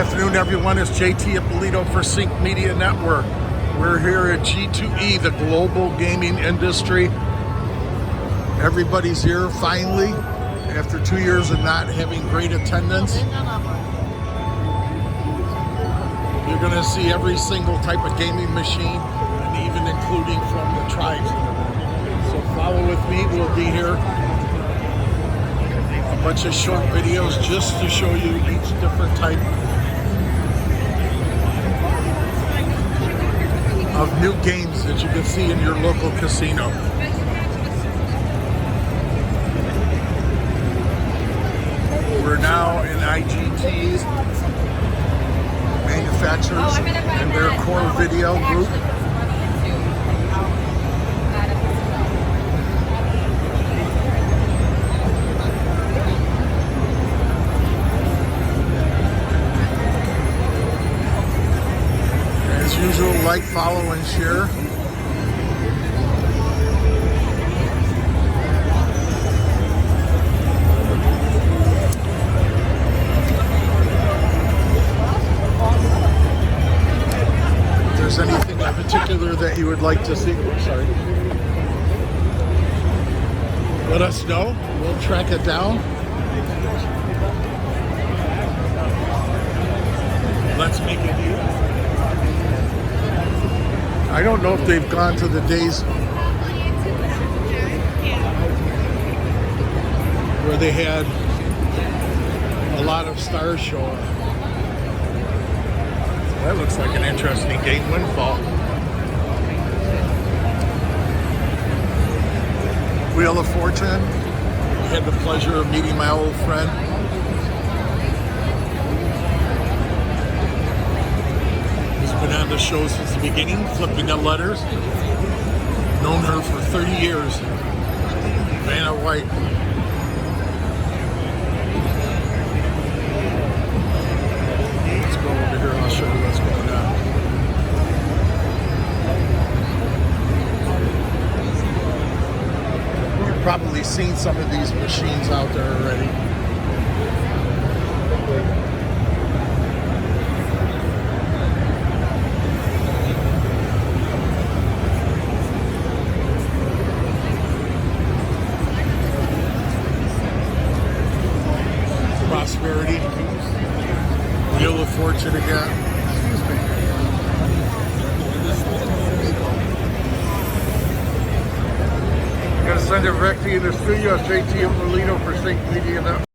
Afternoon, everyone. It's JT at Polito for Sync Media Network. We're here at G2E, the global gaming industry. Everybody's here finally after 2 years of not having great attendance. You're going to see every single type of gaming machine, and even including from the tribes. So follow with me. We'll be here. A bunch of short videos just to show you each different type of new games that you can see in your local casino. We're now in IGT's manufacturers and their core video group. As usual, like, follow, and share. If there's anything in particular that you would like to see, sorry, let us know. We'll track it down. Let's make it new. I don't know if they've gone to the days where they had a lot of stars show up. That looks like an interesting game, Windfall. Wheel of Fortune. I had the pleasure of meeting my old friend. Been on the show since the beginning, flipping the letters. Known her for 30 years. Vanna White. Let's go over here. I'll show you what's going on. You've probably seen some of these machines out there already. Prosperity, Wheel of Fortune again. I'm going to send it directly in the studio. JT and Polito for Sync Media Network.